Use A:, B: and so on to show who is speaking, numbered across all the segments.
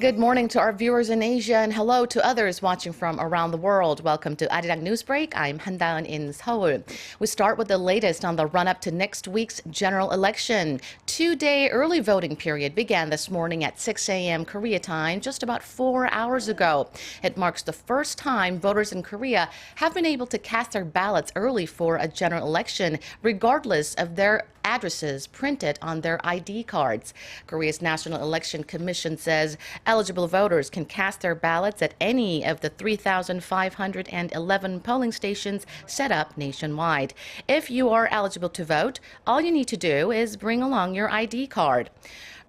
A: Good morning to our viewers in Asia and hello to others watching from around the world. Welcome to ARIRANG News Break. I'm Han-daeun in Seoul. We start with the latest on the run-up to next week's general election. Two-day early voting period began this morning at 6 a.m. Korea time, just about 4 hours ago. It marks the first time voters in Korea have been able to cast their ballots early for a general election, regardless of their addresses printed on their ID cards. Korea's National Election Commission says eligible voters can cast their ballots at any of the 3,511 polling stations set up nationwide. If you are eligible to vote, all you need to do is bring along your ID card.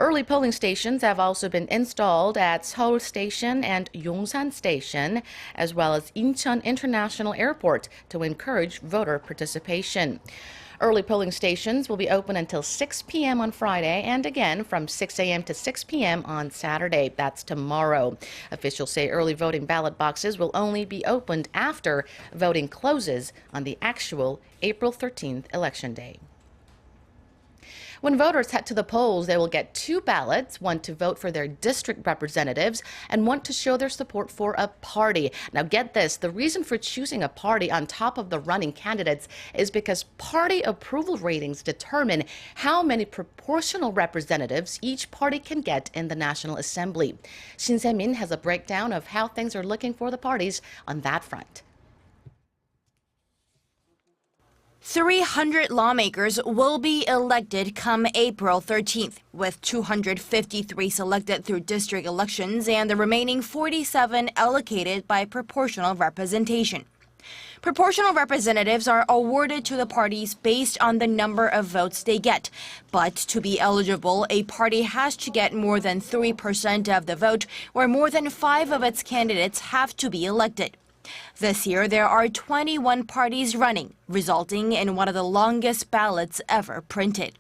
A: Early polling stations have also been installed at Seoul Station and Yongsan Station, as well as Incheon International Airport to encourage voter participation. Early polling stations will be open until 6 p.m. on Friday and again from 6 a.m. to 6 p.m. on Saturday. That's tomorrow. Officials say early voting ballot boxes will only be opened after voting closes on the actual April 13th election day. When voters head to the polls, they will get two ballots, one to vote for their district representatives and one to show their support for a party. Now get this, the reason for choosing a party on top of the running candidates is because party approval ratings determine how many proportional representatives each party can get in the National Assembly. Shin Se-min has a breakdown of how things are looking for the parties on that front.
B: 300 lawmakers will be elected come April 13th, with 253 selected through district elections and the remaining 47 allocated by proportional representation. Proportional representatives are awarded to the parties based on the number of votes they get. But to be eligible, a party has to get more than 3% of the vote, or more than 5 of its candidates have to be elected. This year, there are 21 parties running, resulting in one of the longest ballots ever printed.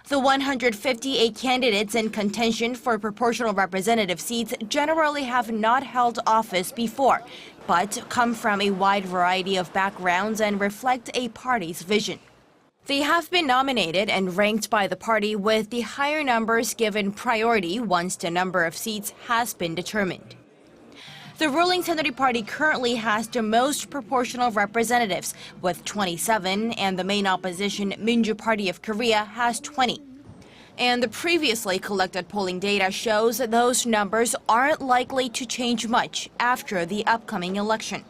B: The 158 candidates in contention for proportional representative seats generally have not held office before, but come from a wide variety of backgrounds and reflect a party's vision. They have been nominated and ranked by the party, with the higher numbers given priority once the number of seats has been determined. The ruling Saenuri Party currently has the most proportional representatives, with 27, and the main opposition Minju Party of Korea has 20. And the previously collected polling data shows that those numbers aren't likely to change much after the upcoming election.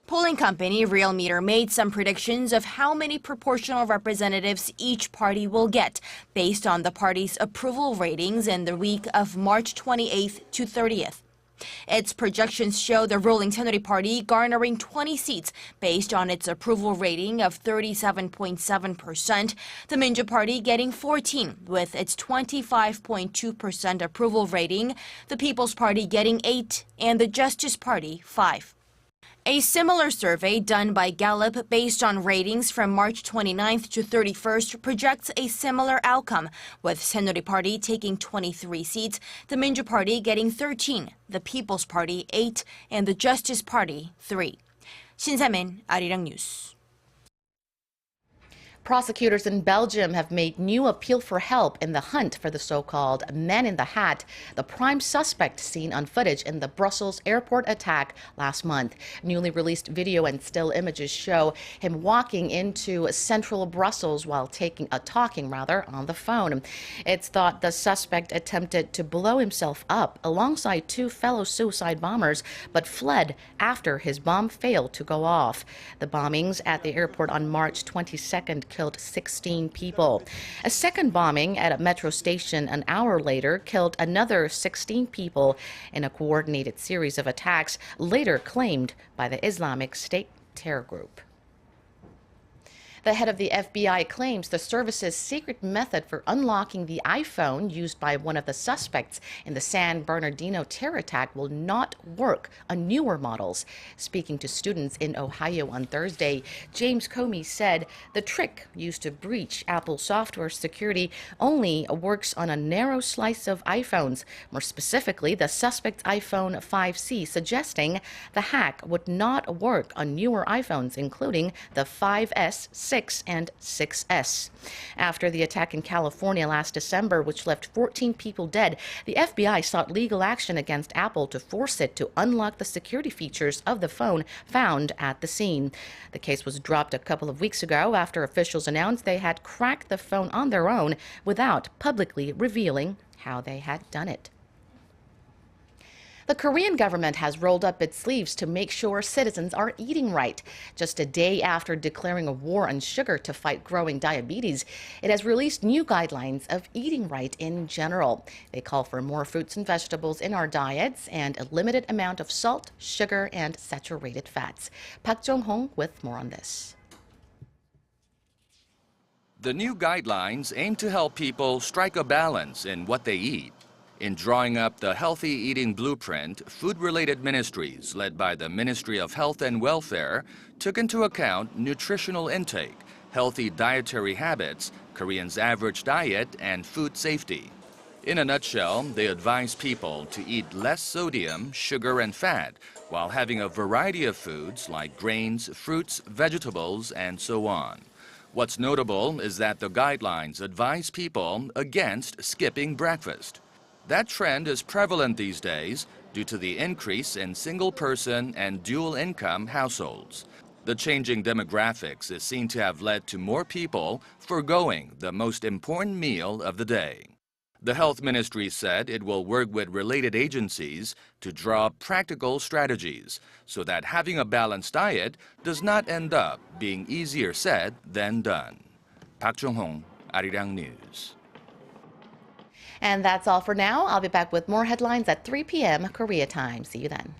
B: Polling company Realmeter made some predictions of how many proportional representatives each party will get, based on the party's approval ratings in the week of March 28th to 30th. Its projections show the ruling Saenuri Party garnering 20 seats based on its approval rating of 37.7%, the Minju Party getting 14 with its 25.2% approval rating, the People's Party getting 8, and the Justice Party 5. A similar survey done by Gallup based on ratings from March 29th to 31st projects a similar outcome, with Saenuri Party taking 23 seats, the Minju Party getting 13, the People's Party 8, and the Justice Party 3. Shin Se-min, ARIRANG News.
A: Prosecutors in Belgium have made new appeal for help in the hunt for the so-called Man in the Hat, the prime suspect seen on footage in the Brussels airport attack last month. Newly released video and still images show him walking into central Brussels while talking on the phone. It's thought the suspect attempted to blow himself up alongside two fellow suicide bombers, but fled after his bomb failed to go off. The bombings at the airport on March 22nd killed 16 people. A second bombing at a metro station an hour later killed another 16 people in a coordinated series of attacks later claimed by the Islamic State terror group. The head of the FBI claims the service's secret method for unlocking the iPhone used by one of the suspects in the San Bernardino terror attack will not work on newer models. Speaking to students in Ohio on Thursday, James Comey said the trick used to breach Apple software security only works on a narrow slice of iPhones, more specifically the suspect's iPhone 5C, suggesting the hack would not work on newer iPhones, including the 5S, 6 and 6S. After the attack in California last December, which left 14 people dead, the FBI sought legal action against Apple to force it to unlock the security features of the phone found at the scene. The case was dropped a couple of weeks ago after officials announced they had cracked the phone on their own without publicly revealing how they had done it. The Korean government has rolled up its sleeves to make sure citizens are eating right. Just a day after declaring a war on sugar to fight growing diabetes, it has released new guidelines of eating right in general. They call for more fruits and vegetables in our diets and a limited amount of salt, sugar, and saturated fats. Park Jong-hong with more on this.
C: The new guidelines aim to help people strike a balance in what they eat. In drawing up the Healthy Eating Blueprint, food-related ministries led by the Ministry of Health and Welfare took into account nutritional intake, healthy dietary habits, Koreans' average diet, and food safety. In a nutshell, they advise people to eat less sodium, sugar, and fat, while having a variety of foods like grains, fruits, vegetables, and so on. What's notable is that the guidelines advise people against skipping breakfast. That trend is prevalent these days due to the increase in single-person and dual-income households. The changing demographics is seen to have led to more people forgoing the most important meal of the day. The Health Ministry said it will work with related agencies to draw up practical strategies so that having a balanced diet does not end up being easier said than done. Park Jong-hong, ARIRANG News.
A: And that's all for now. I'll be back with more headlines at 3 p.m. Korea time. See you then.